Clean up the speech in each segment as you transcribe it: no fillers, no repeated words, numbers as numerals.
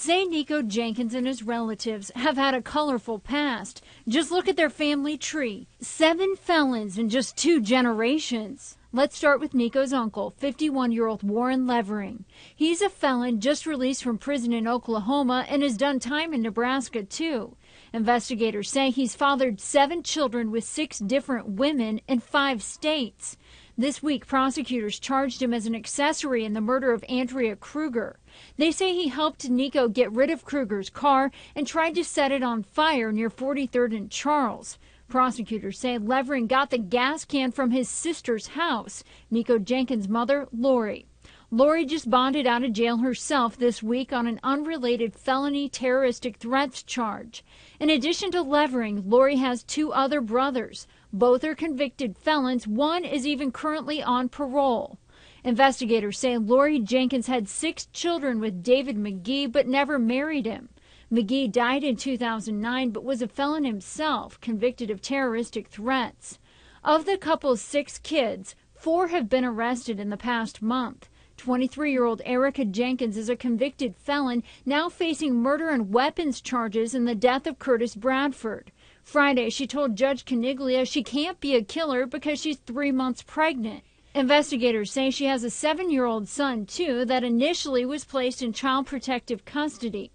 say Nikko Jenkins and his relatives have had a colorful past. Just look at their family tree. 7 felons in just 2 generations. Let's start with Nikko's uncle, 51-year-old Warren Levering. He's a felon just released from prison in Oklahoma and has done time in Nebraska, too. Investigators say he's fathered 7 children with 6 different women in 5 states. This week, prosecutors charged him as an accessory in the murder of Andrea Kruger. They say he helped Nikko get rid of Kruger's car and tried to set it on fire near 43rd and Charles. Prosecutors say Levering got the gas can from his sister's house, Nikko Jenkins' mother, Lori. Lori just bonded out of jail herself this week on an unrelated felony terroristic threats charge. In addition to Levering, Lori has 2 other brothers. Both are convicted felons. One is even currently on parole. Investigators say Lori Jenkins had 6 children with David McGee but never married him. McGee died in 2009 but was a felon himself, convicted of terroristic threats. Of the couple's 6 kids, 4 have been arrested in the past month. 23-year-old Erica Jenkins is a convicted felon, now facing murder and weapons charges in the death of Curtis Bradford. Friday, she told Judge Caniglia she can't be a killer because she's 3 months pregnant. Investigators say she has a 7-year-old son, too, that initially was placed in child protective custody.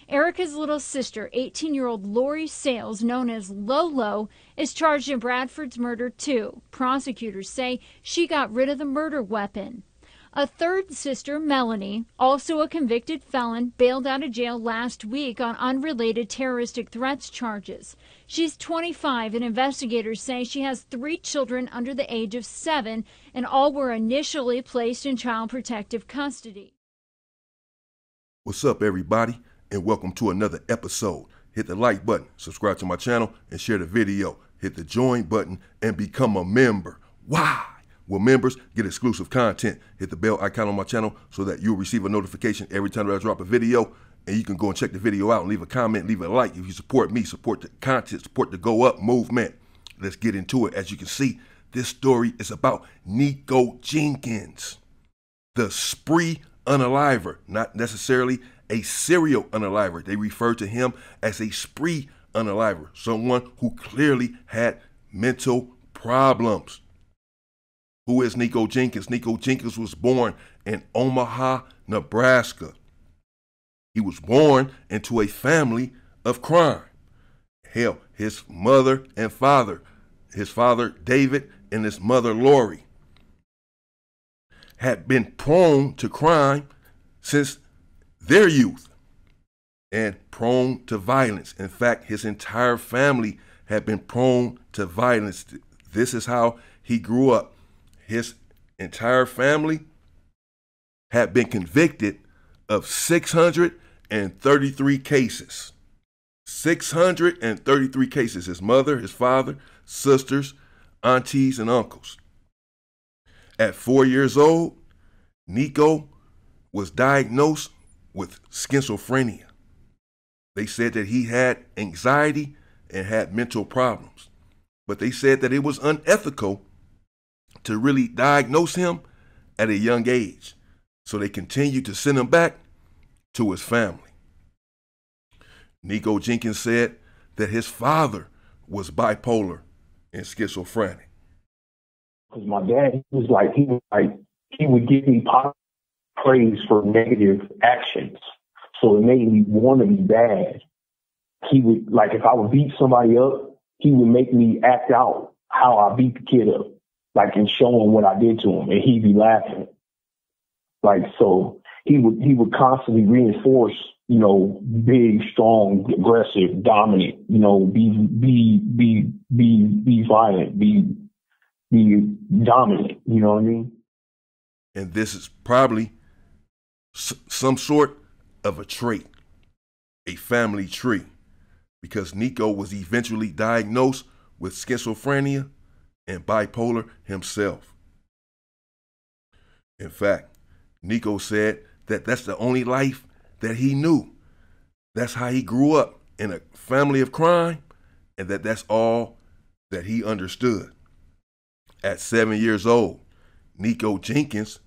Erica's little sister, 18-year-old Lori Sales, known as Lolo, is charged in Bradford's murder, too. Prosecutors say she got rid of the murder weapon. A third sister, Melanie, also a convicted felon, bailed out of jail last week on unrelated terroristic threats charges. She's 25, and investigators say she has 3 children under the age of 7, and all were initially placed in child protective custody. What's up, everybody, and welcome to another episode. Hit the like button, subscribe to my channel, and share the video. Hit the join button and become a member. Why? Well, members get exclusive content. Hit the bell icon on my channel so that you'll receive a notification every time that I drop a video. And you can go and check the video out and leave a comment, leave a like. If you support me, support the content, support the Go Up movement. Let's get into it. As you can see, this story is about Nikko Jenkins, the spree unaliver, not necessarily a serial unaliver. They refer to him as a spree unaliver, someone who clearly had mental problems. Who is Nikko Jenkins? Nikko Jenkins was born in Omaha, Nebraska. He was born into a family of crime. Hell, his mother and father, his father David and his mother Lori, had been prone to crime since their youth and prone to violence. In fact, his entire family had been prone to violence. This is how he grew up. His entire family had been convicted of 633 cases. 633 cases. His mother, his father, sisters, aunties, and uncles. At 4 years old, Nikko was diagnosed with schizophrenia. They said that he had anxiety and had mental problems. But they said that it was unethical to really diagnose him at a young age. So they continued to send him back to his family. Nikko Jenkins said that his father was bipolar and schizophrenic. Because my dad, he would give me positive praise for negative actions. So it made me want to be bad. He would, if I would beat somebody up, he would make me act out how I beat the kid up. And show him what I did to him, and he'd be laughing. So he would constantly reinforce, big, strong, aggressive, dominant, be violent, be dominant, you know what I mean? And this is probably some sort of a trait, a family tree, because Nikko was eventually diagnosed with schizophrenia and bipolar himself. In fact, Nikko said that that's the only life that he knew. That's how he grew up, in a family of crime, and that's all that he understood. At 7 years old, Nikko Jenkins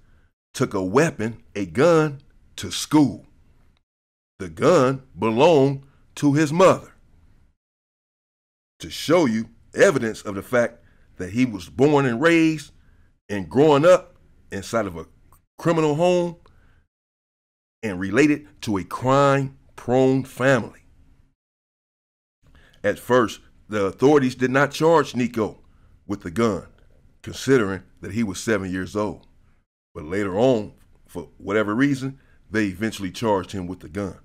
took a weapon, a gun, to school. the gun belonged to his mother. To show you evidence of the fact that he was born and raised and growing up inside of a criminal home and related to a crime-prone family. At first, the authorities did not charge Nikko with the gun, considering that he was 7 years old. But later on, for whatever reason, they eventually charged him with the gun.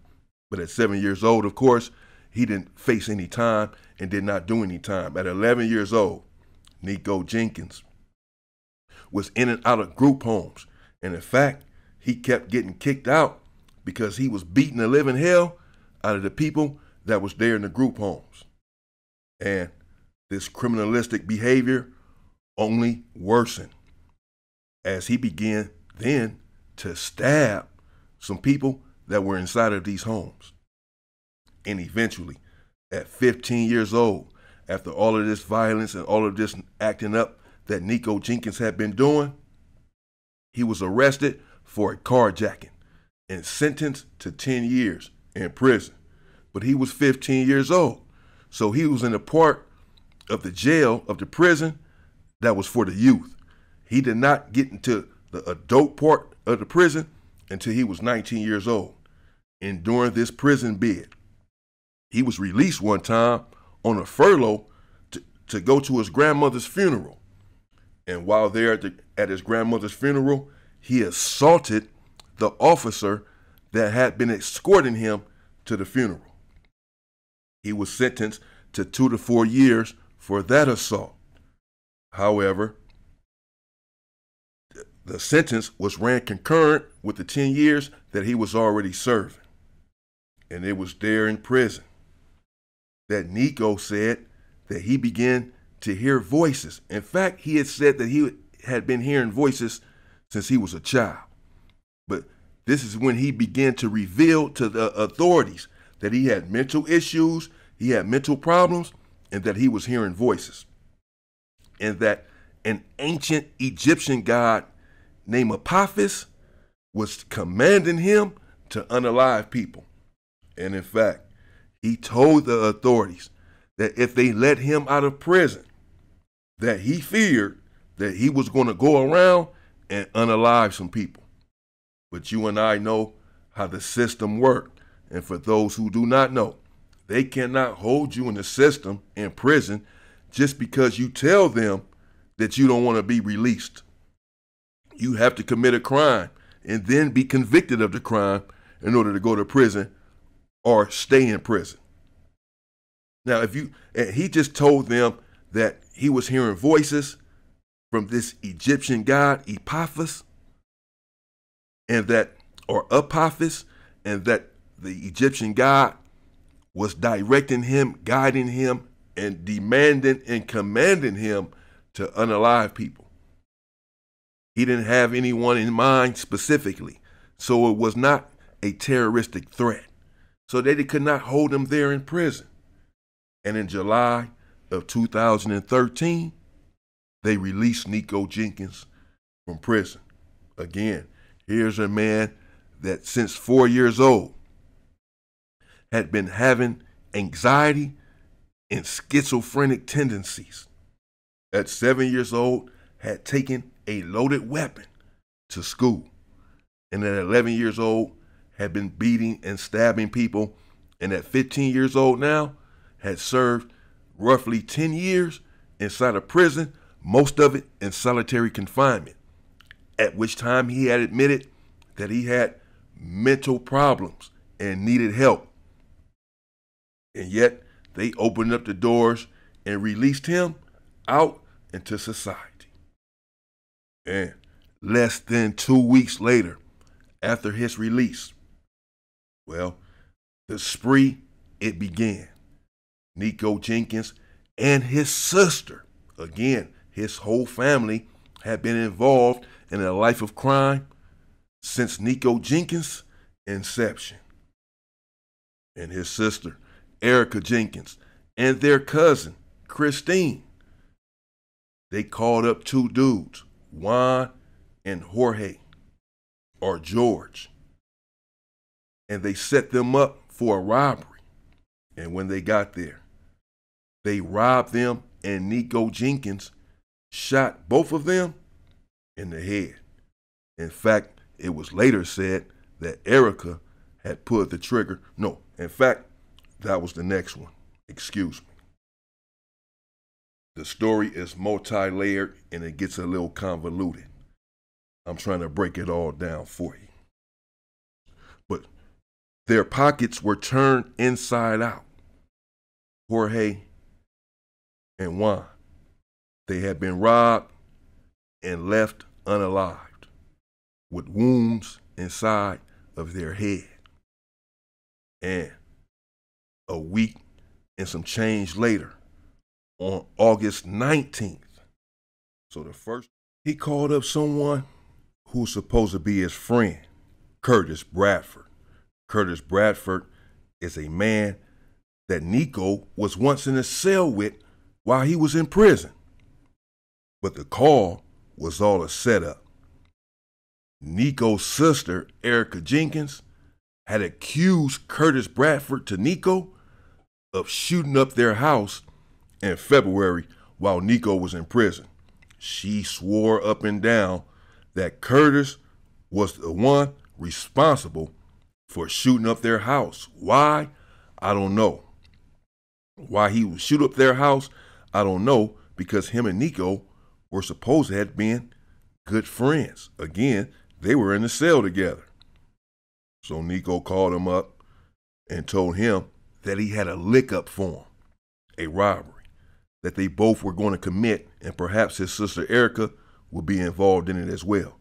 But at 7 years old, of course, he didn't face any time and did not do any time. At 11 years old, Nikko Jenkins was in and out of group homes. And in fact, he kept getting kicked out because he was beating the living hell out of the people that was there in the group homes. And this criminalistic behavior only worsened as he began then to stab some people that were inside of these homes. And eventually, at 15 years old, after all of this violence and all of this acting up that Nikko Jenkins had been doing, he was arrested for a carjacking and sentenced to 10 years in prison. But he was 15 years old. So he was in a part of the jail, of the prison, that was for the youth. He did not get into the adult part of the prison until he was 19 years old. And during this prison bid, he was released one time on a furlough to go to his grandmother's funeral. And while there at his grandmother's funeral, he assaulted the officer that had been escorting him to the funeral. He was sentenced to 2 to 4 years for that assault. However, the sentence was ran concurrent with the 10 years that he was already serving. And it was there in prison that Nikko said that he began to hear voices. In fact, he had said that he had been hearing voices since he was a child. But this is when he began to reveal to the authorities that he had mental issues, he had mental problems, and that he was hearing voices. And that an ancient Egyptian god named Apophis was commanding him to unalive people. And in fact, he told the authorities that if they let him out of prison, that he feared that he was going to go around and unalive some people. But you and I know how the system worked. And for those who do not know, they cannot hold you in the system in prison just because you tell them that you don't want to be released. You have to commit a crime and then be convicted of the crime in order to go to prison or stay in prison. Now, he just told them that he was hearing voices from this Egyptian god Apophis, and that the Egyptian god was directing him, guiding him, and demanding and commanding him to unalive people. He didn't have anyone in mind specifically, so it was not a terroristic threat. So they could not hold him there in prison. And in July of 2013, they released Nikko Jenkins from prison. Again, here's a man that since 4 years old had been having anxiety and schizophrenic tendencies. At 7 years old, had taken a loaded weapon to school. And at 11 years old, had been beating and stabbing people. And at 15 years old now, had served roughly 10 years inside a prison, most of it in solitary confinement, at which time he had admitted that he had mental problems and needed help. And yet they opened up the doors and released him out into society. And less than 2 weeks later, after his release, well, the spree, it began. Nikko Jenkins and his sister, again, his whole family had been involved in a life of crime since Nikko Jenkins' inception. And his sister, Erica Jenkins, and their cousin, Christine, they called up 2 dudes, Juan and Jorge, or George. and they set them up for a robbery. And when they got there, they robbed them, and Nikko Jenkins shot both of them in the head. In fact, it was later said that Erica had pulled the trigger. No, in fact, that was the next one. Excuse me. The story is multi-layered and it gets a little convoluted. I'm trying to break it all down for you. But their pockets were turned inside out. Jorge and Juan, they had been robbed and left unalived with wounds inside of their head. And a week and some change later, on August 19th, so the first, he called up someone who was supposed to be his friend, Curtis Bradford. Curtis Bradford is a man that Nikko was once in a cell with while he was in prison. But the call was all a setup. Nikko's sister, Erica Jenkins, had accused Curtis Bradford to Nikko of shooting up their house in February while Nikko was in prison. She swore up and down that Curtis was the one responsible for shooting up their house. Why? I don't know. Why he would shoot up their house, I don't know, because him and Nikko were supposed to have been good friends. Again, they were in the cell together. So Nikko called him up and told him that he had a lick up for him, a robbery, that they both were going to commit, and perhaps his sister Erica would be involved in it as well,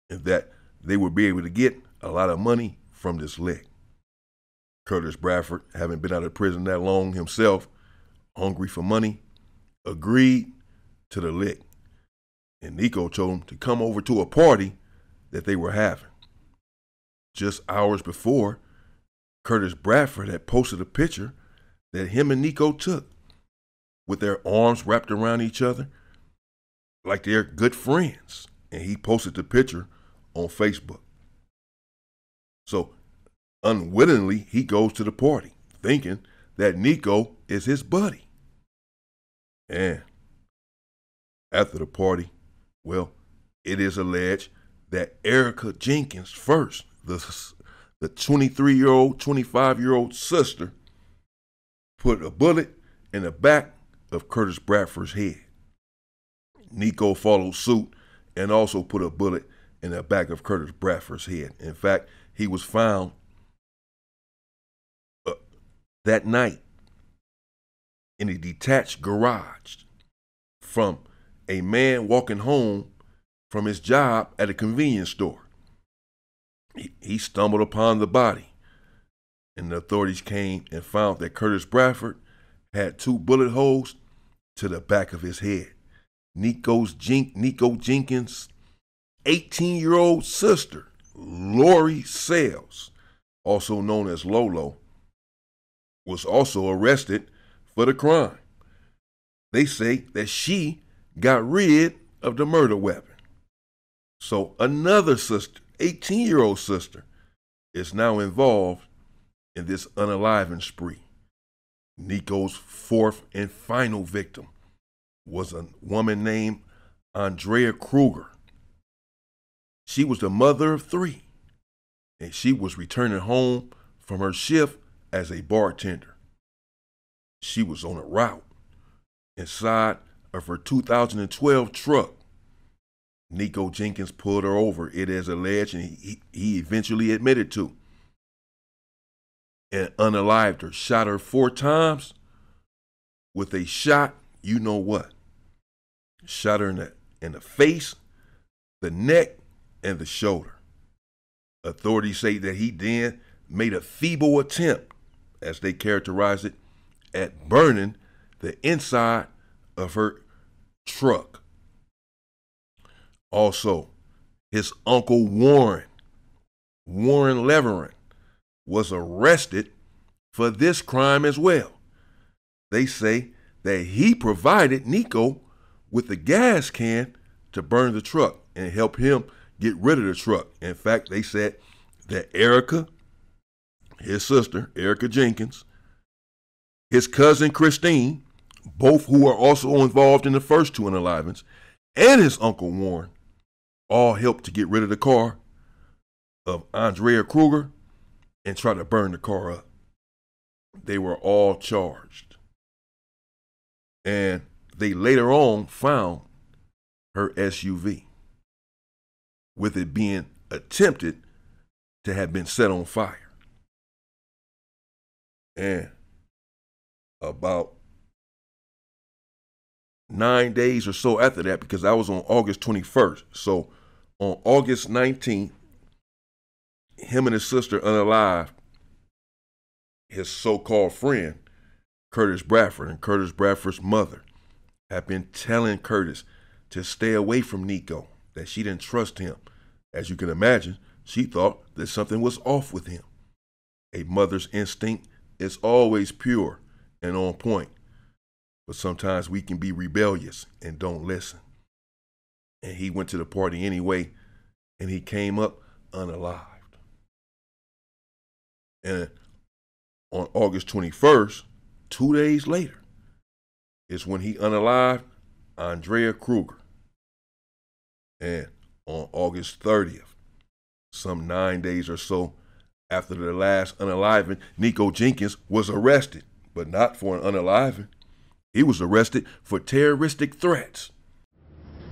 and that they would be able to get a lot of money from this lick. Curtis Bradford, having been out of prison that long himself, hungry for money, agreed to the lick. And Nikko told him to come over to a party that they were having. Just hours before, Curtis Bradford had posted a picture that him and Nikko took with their arms wrapped around each other like they're good friends. And he posted the picture on Facebook. So unwittingly, he goes to the party thinking that Nikko is his buddy. And after the party, well, it is alleged that Erica Jenkins first, the 23-year-old, 25-year-old sister, put a bullet in the back of Curtis Bradford's head. Nikko followed suit and also put a bullet in the back of Curtis Bradford's head. In fact, he was found that night in a detached garage from a man walking home from his job at a convenience store. He stumbled upon the body, and the authorities came and found that Curtis Bradford had 2 bullet holes to the back of his head. Nikko Jenkins' 18-year-old sister, Lori Sales, also known as Lolo, was also arrested for the crime. They say that she got rid of the murder weapon. So another sister, 18-year-old sister, is now involved in this unaliving spree. Nikko's 4th and final victim was a woman named Andrea Kruger. She was the mother of 3, and she was returning home from her shift as a bartender. She was on a route inside of her 2012 truck. Nikko Jenkins pulled her over, it is alleged, and he eventually admitted to, and unalived her, shot her 4 times with a shot, you know what. Shot her in the face, the neck, and the shoulder. Authorities say that he then made a feeble attempt, as they characterize it, at burning the inside of her truck. Also, his uncle Warren Leverin, was arrested for this crime as well. They say that he provided Nikko with the gas can to burn the truck and help him get rid of the truck. In fact, they said that Erica his sister, Erica Jenkins, his cousin, Christine, both who are also involved in the first two unalivings, and his uncle, Warren, all helped to get rid of the car of Andrea Kruger and try to burn the car up. They were all charged. And they later on found her SUV, with it being attempted to have been set on fire. And about 9 days or so after that, because that was on August 21st. So on August 19th, him and his sister, Unalived, his so-called friend, Curtis Bradford, and Curtis Bradford's mother, have been telling Curtis to stay away from Nikko, that she didn't trust him. As you can imagine, she thought that something was off with him. A mother's instinct is always pure and on point, but sometimes we can be rebellious and don't listen. And he went to the party anyway, and he came up unalived. And on August 21st, 2 days later, is when he unalived Andrea Kruger. And on August 30th, some 9 days or so after the last unaliving, Nikko Jenkins was arrested, but not for an unaliving. He was arrested for terroristic threats.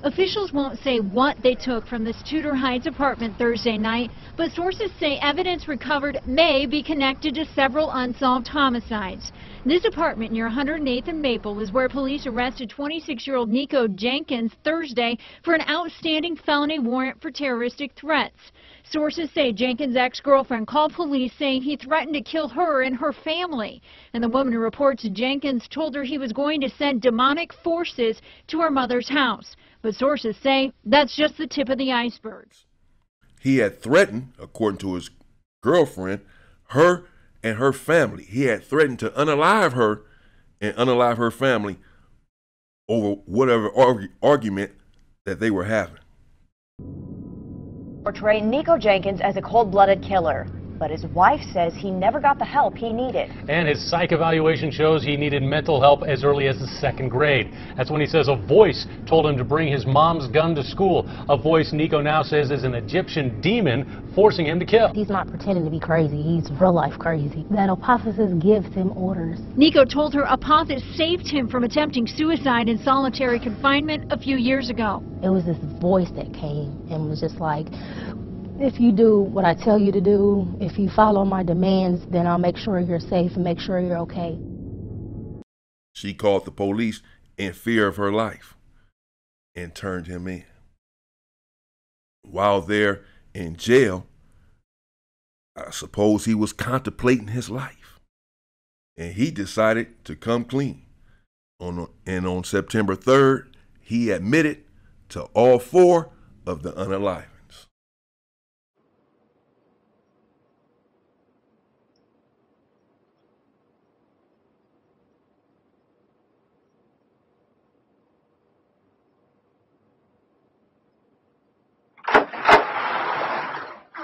Officials won't say what they took from this Tudor Heights apartment Thursday night, but sources say evidence recovered may be connected to several unsolved homicides. This apartment near 108th and Maple is where police arrested 26-year-old Nikko Jenkins Thursday for an outstanding felony warrant for terroristic threats. Sources say Jenkins' ex-girlfriend called police saying he threatened to kill her and her family. And the woman who reports Jenkins told her he was going to send demonic forces to her mother's house. But sources say that's just the tip of the iceberg. He had threatened, according to his girlfriend, her and her family. He had threatened to unalive her and unalive her family over whatever argument that they were having. Portray Nikko Jenkins as a cold-blooded killer, but his wife says he never got the help he needed. And his psych evaluation shows he needed mental help as early as the 2nd grade. That's when he says a voice told him to bring his mom's gun to school. A voice Nikko now says is an Egyptian demon forcing him to kill. He's not pretending to be crazy. He's real life crazy. That Apotheosis gives him orders. Nikko told her Apotheosis saved him from attempting suicide in solitary confinement a few years ago. It was this voice that came and was just like, if you do what I tell you to do, if you follow my demands, then I'll make sure you're safe and make sure you're okay. She called the police in fear of her life and turned him in. While there in jail, I suppose he was contemplating his life, and he decided to come clean. And on September 3rd, he admitted to all 4 of the unalivings.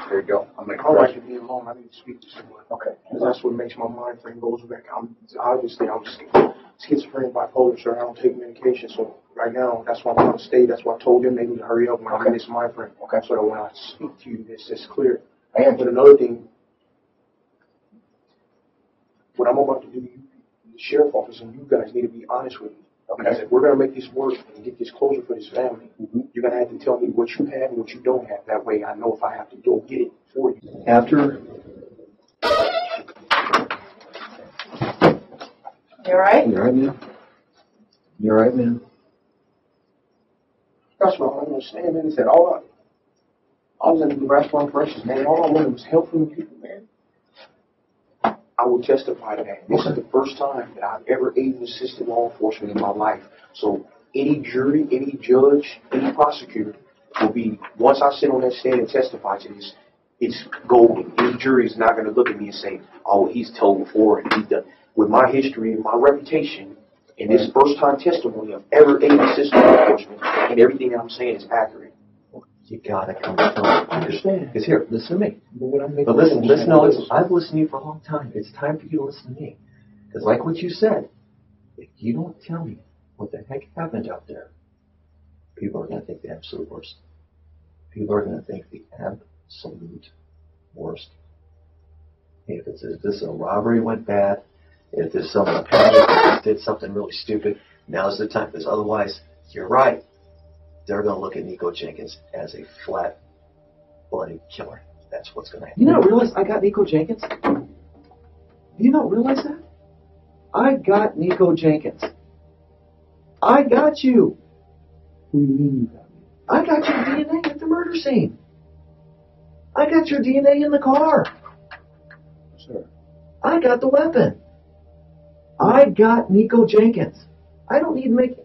There you go. I'm like, all right, leave me alone. I need to speak to someone. Okay. Because that's what makes my mind frame goes back. I'm schizophrenic, bipolar, sir. I don't take medication. So right now, that's why I'm trying to stay. That's why I told them they need to hurry up when I'm in this mind frame. Okay. So that when I speak to you, it's clear. And but another thing, what I'm about to do, the sheriff office and you guys need to be honest with me. Okay. Because if we're going to make this work and get this closure for this family, you're going to have to tell me what you have and what you don't have. That way I know if I have to go get it for you. After. You alright? You alright, man? You alright, man? That's what I don't understand, man. He said, I was in the restaurant precious, man. All I wanted was help from the people, man. I will testify to that. This is the first time that I've ever aided and assisted law enforcement in my life. So any jury, any judge, any prosecutor will be, once I sit on that stand and testify to this, it's golden. Any jury is not going to look at me and say, oh, he's told before and he's done. With my history and my reputation, and this first time testimony of ever aided and assisted law enforcement, and everything that I'm saying is accurate. You gotta come to terms. I understand. Because here, listen to me. But listen, I've listened to you for a long time. It's time for you to listen to me. Because like what you said, if you don't tell me what the heck happened out there, people are going to think the absolute worst. People are going to think the absolute worst. If this a robbery went bad, if there's someone that did something really stupid, now's the time. Because otherwise, you're right. They're going to look at Nikko Jenkins as a flat-blooded killer. That's what's going to happen. You not realize I got Nikko Jenkins? Do you not realize that? I got Nikko Jenkins. I got you. What do you mean you got me? I got your DNA at the murder scene. I got your DNA in the car. Sure. I got the weapon. I got Nikko Jenkins. I don't need to make...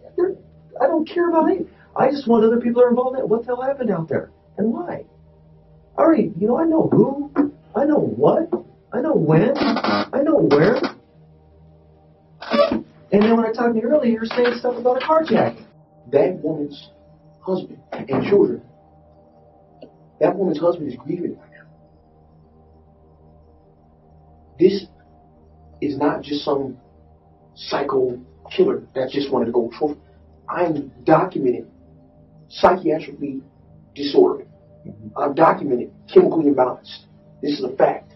I don't care about it. I just want other people that are involved in it. What the hell happened out there? And why? Alright, I know who. I know what. I know when. I know where. And then when I talked to you earlier, you were saying stuff about a carjacking. That woman's husband and children. That woman's husband is grieving right now. This is not just some psycho killer that just wanted to go trophy. I'm documenting psychiatrically disordered. I'm documenting chemically imbalanced. This is a fact.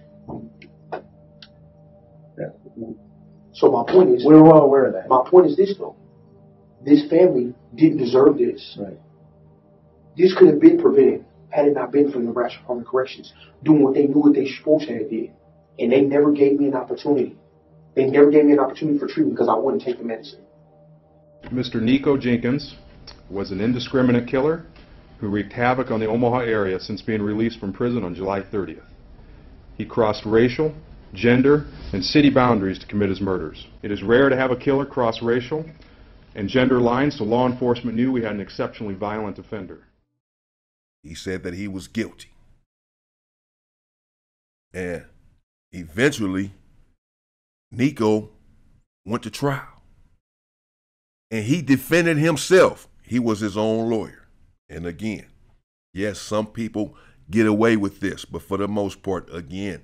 So my point is, we're well aware of that. My point is this though. This family didn't deserve this. Right. This could have been prevented had it not been for the Nebraska Department of Corrections doing what they knew what they supposed to have did. And they never gave me an opportunity. They never gave me an opportunity for treatment because I wouldn't take the medicine. Mr. Nikko Jenkins was an indiscriminate killer who wreaked havoc on the Omaha area since being released from prison on July 30th. He crossed racial, gender, and city boundaries to commit his murders. It is rare to have a killer cross racial and gender lines, so law enforcement knew we had an exceptionally violent offender. He said that he was guilty. And eventually, Nikko went to trial. And he defended himself. He was his own lawyer. And again, yes, some people get away with this, but for the most part, again,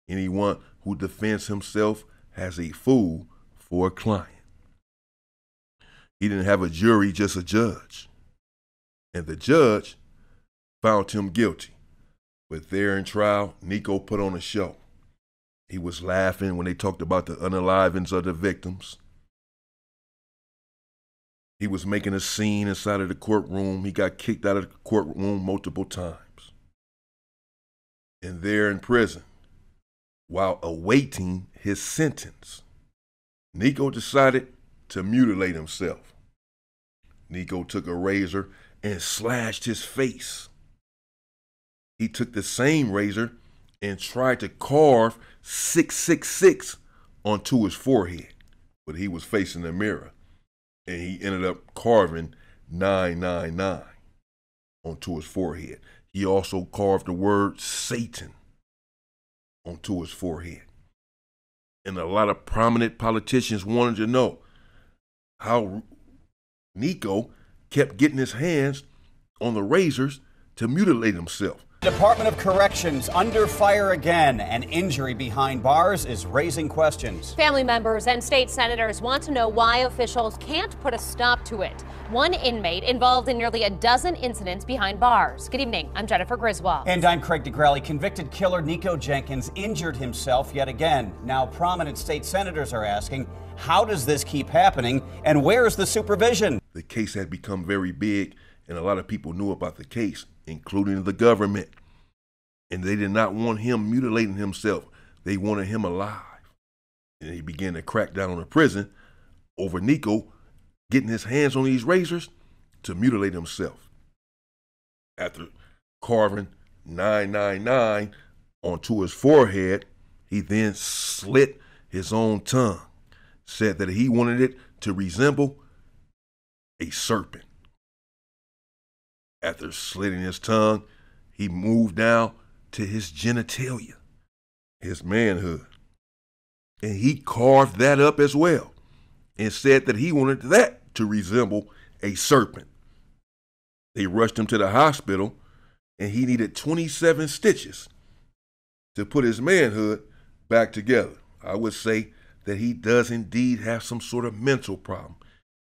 anyone who defends himself has a fool for a client. He didn't have a jury, just a judge. And the judge found him guilty. But there in trial, Nikko put on a show. He was laughing when they talked about the unalivings of the victims. He was making a scene inside of the courtroom. He got kicked out of the courtroom multiple times. And there in prison, while awaiting his sentence, Nikko decided to mutilate himself. Nikko took a razor and slashed his face. He took the same razor and tried to carve 666 onto his forehead, but he was facing the mirror, and he ended up carving 999 onto his forehead. He also carved the word Satan onto his forehead. And a lot of prominent politicians wanted to know how Nikko kept getting his hands on the razors to mutilate himself. Department of Corrections under fire again. An injury behind bars is raising questions. Family members and state senators want to know why officials can't put a stop to it. One inmate involved in nearly a dozen incidents behind bars. Good evening. I'm Jennifer Griswold. And I'm Craig DeGrelli. Convicted killer Nikko Jenkins injured himself yet again. Now prominent state senators are asking, how does this keep happening and where is the supervision? The case had become very big and a lot of people knew about the case, including the government. And they did not want him mutilating himself. They wanted him alive. And they began to crack down on the prison over Nikko getting his hands on these razors to mutilate himself. After carving 999 onto his forehead, he then slit his own tongue, said that he wanted it to resemble a serpent. After slitting his tongue, he moved down to his genitalia, his manhood. And he carved that up as well and said that he wanted that to resemble a serpent. They rushed him to the hospital and he needed 27 stitches to put his manhood back together. I would say that he does indeed have some sort of mental problem.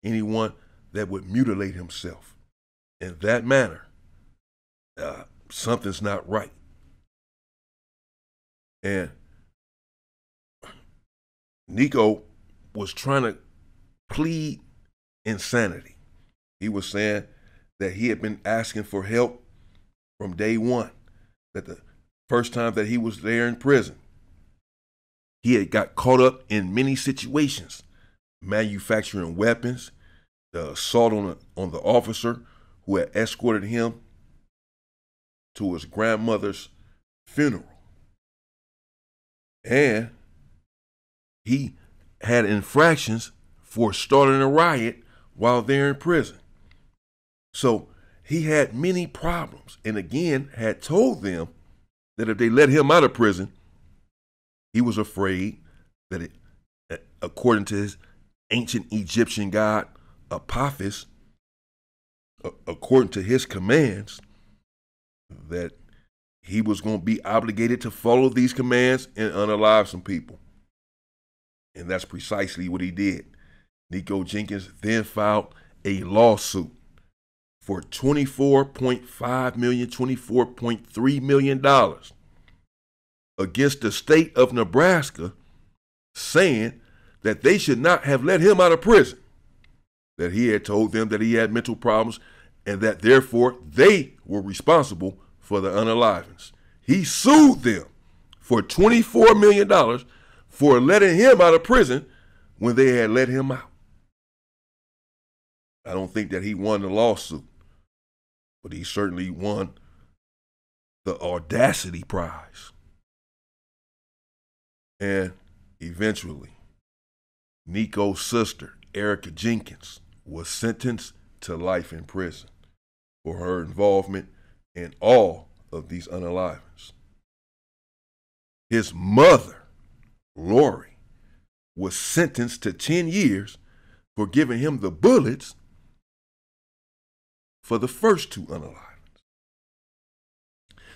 Anyone that would mutilate himself in that manner, something's not right. And Nikko was trying to plead insanity. He was saying that he had been asking for help from day one, that the first time that he was there in prison, he had got caught up in many situations, manufacturing weapons, the assault on the officer who had escorted him to his grandmother's funeral. And he had infractions for starting a riot while they're in prison. So he had many problems, and again had told them that if they let him out of prison, he was afraid that according to his ancient Egyptian god Apophis, according to his commands, that he was going to be obligated to follow these commands and unalive some people. And that's precisely what he did. Nikko Jenkins then filed a lawsuit for $24.5 million, $24.3 million against the state of Nebraska, saying that they should not have let him out of prison, that he had told them that he had mental problems, and that therefore they were responsible for the unalivings. He sued them for $24 million for letting him out of prison when they had let him out. I don't think that he won the lawsuit, but he certainly won the audacity prize. And eventually, Nikko's sister, Erica Jenkins, was sentenced to life in prison for her involvement in all of these unalivings. His mother, Lori, was sentenced to 10 years for giving him the bullets for the first two unalivings.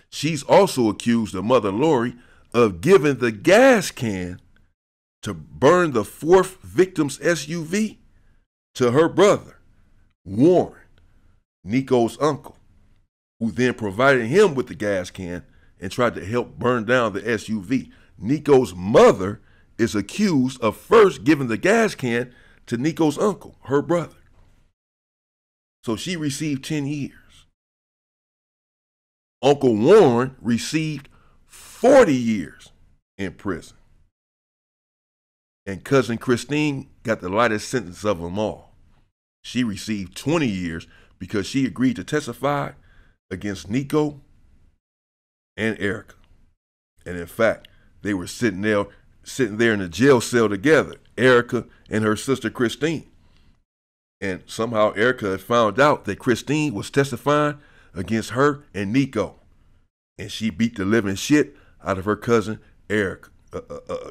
She's also accused of Mother Lori of giving the gas can to burn the fourth victim's SUV to her brother, Warren, Nikko's uncle, who then provided him with the gas can and tried to help burn down the SUV. Nikko's mother is accused of first giving the gas can to Nikko's uncle, her brother. So she received 10 years. Uncle Warren received 40 years in prison. And cousin Christine got the lightest sentence of them all. She received 20 years because she agreed to testify against Nikko and Erica. And in fact, they were sitting there in the jail cell together, Erica and her sister Christine. And somehow Erica had found out that Christine was testifying against her and Nikko. And she beat the living shit out of her cousin Erica,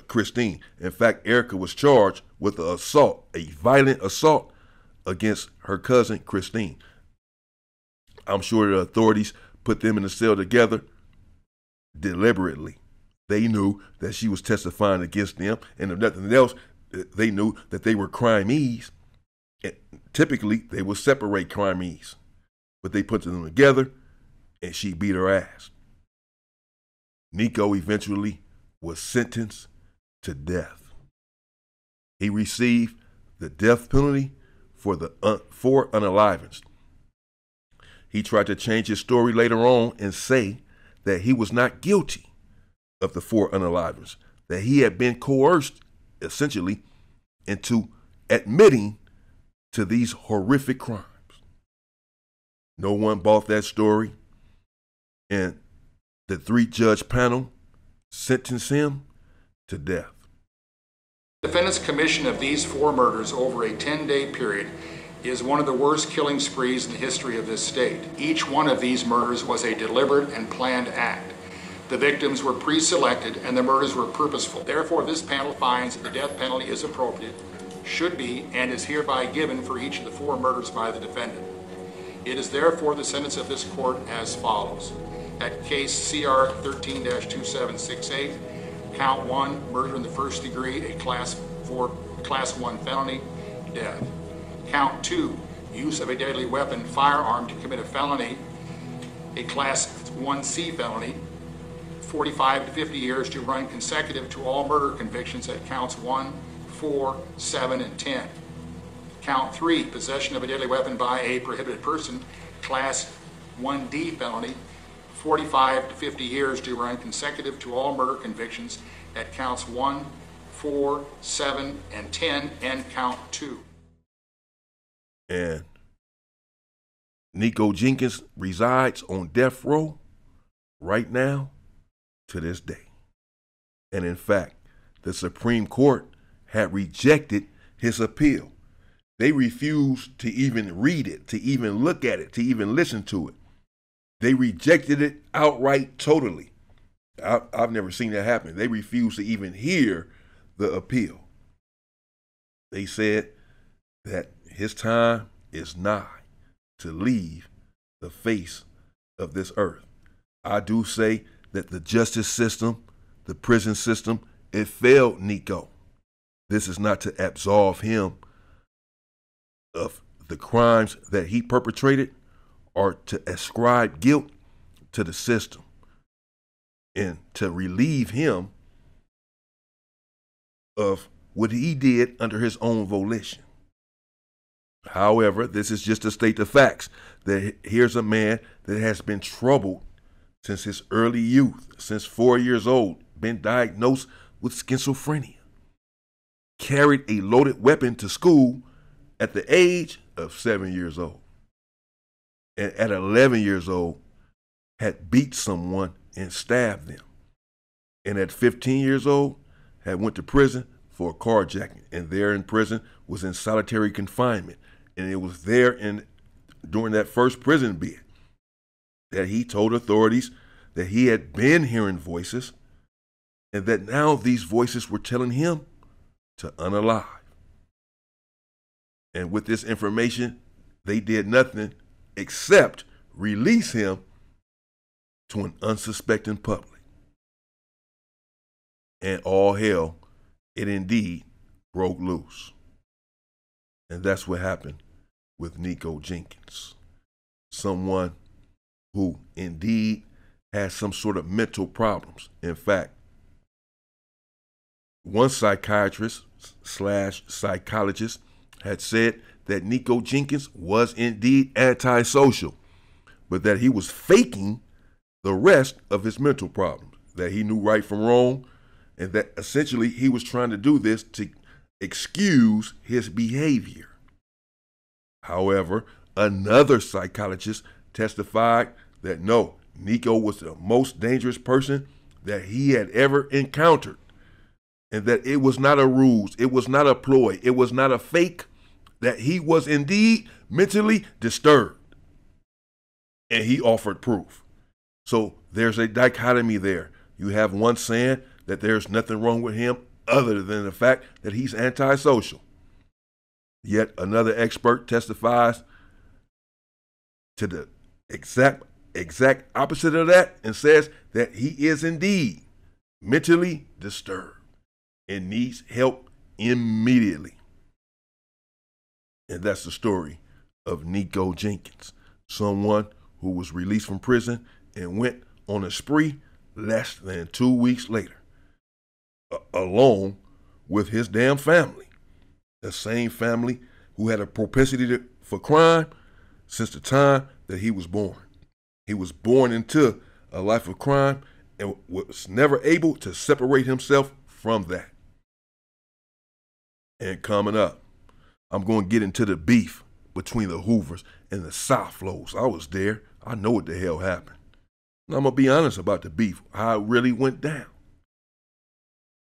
Christine. In fact, Erica was charged with an assault, a violent assault against her cousin Christine. I'm sure the authorities put them in the cell together deliberately. They knew that she was testifying against them, and if nothing else, they knew that they were crimees. And typically, they would separate crimees, but they put them together, and she beat her ass. Nikko eventually was sentenced to death. He received the death penalty for the 4 unalivings. He tried to change his story later on and say that he was not guilty of the 4 unalivings, that he had been coerced, essentially, into admitting to these horrific crimes. No one bought that story, and the 3-judge panel sentenced him to death. The defendant's commission of these 4 murders over a 10-day period is one of the worst killing sprees in the history of this state. Each one of these murders was a deliberate and planned act. The victims were pre-selected and the murders were purposeful. Therefore, this panel finds that the death penalty is appropriate, should be, and is hereby given for each of the 4 murders by the defendant. It is therefore the sentence of this court as follows. At case CR 13-2768, count 1, murder in the first degree, a class 1 felony, death. Count 2, use of a deadly weapon, firearm to commit a felony, a class 1C felony, 45 to 50 years to run consecutive to all murder convictions at counts 1, 4, 7, and 10. Count 3, possession of a deadly weapon by a prohibited person, class 1D felony, 45 to 50 years to run consecutive to all murder convictions at counts 1, 4, 7, and 10, and count 2. And Nikko Jenkins resides on death row right now to this day. And in fact, the Supreme Court had rejected his appeal. They refused to even read it, to even look at it, to even listen to it. They rejected it outright, totally. I've never seen that happen. They refused to even hear the appeal. They said that his time is nigh to leave the face of this earth. I do say that the justice system, the prison system, it failed Nikko. This is not to absolve him of the crimes that he perpetrated or to ascribe guilt to the system and to relieve him of what he did under his own volition. However, this is just to state the facts that here's a man that has been troubled since his early youth, since 4 years old, been diagnosed with schizophrenia, carried a loaded weapon to school at the age of 7 years old, and at 11 years old had beat someone and stabbed them, and at 15 years old had went to prison for a carjacking, and there in prison was in solitary confinement. And it was there during that first prison bid that he told authorities that he had been hearing voices and that now these voices were telling him to unalive. And with this information, they did nothing except release him to an unsuspecting public. And all hell, it indeed broke loose. And that's what happened with Nikko Jenkins, someone who indeed has some sort of mental problems. In fact, one psychiatrist / psychologist had said that Nikko Jenkins was indeed antisocial, but that he was faking the rest of his mental problems, that he knew right from wrong, and that essentially he was trying to do this to excuse his behavior. However, another psychologist testified that no, Nikko was the most dangerous person that he had ever encountered, and that it was not a ruse, it was not a ploy, it was not a fake, that he was indeed mentally disturbed. And he offered proof. So there's a dichotomy there. You have one saying that there's nothing wrong with him other than the fact that he's antisocial. Yet another expert testifies to the exact opposite of that and says that he is indeed mentally disturbed and needs help immediately. And that's the story of Nikko Jenkins, someone who was released from prison and went on a spree less than 2 weeks later, along with his damn family, the same family who had a propensity for crime since the time that he was born. He was born into a life of crime and was never able to separate himself from that. And coming up, I'm going to get into the beef between the Hoovers and the Southflows. I was there. I know what the hell happened. And I'm going to be honest about the beef, how it really went down.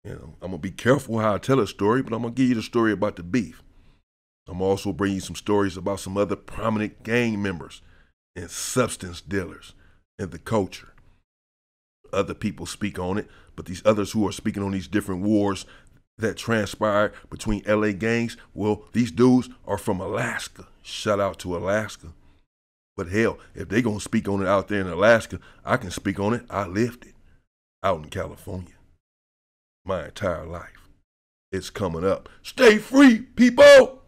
You know, I'm going to be careful how I tell a story, but I'm going to give you the story about the beef. I'm also bringing you some stories about some other prominent gang members and substance dealers in the culture. Other people speak on it, but these others who are speaking on these different wars that transpired between LA gangs, well, these dudes are from Alaska. Shout out to Alaska. But hell, if they gonna speak on it out there in Alaska, I can speak on it. I lived it out in California my entire life. It's coming up. Stay free, people!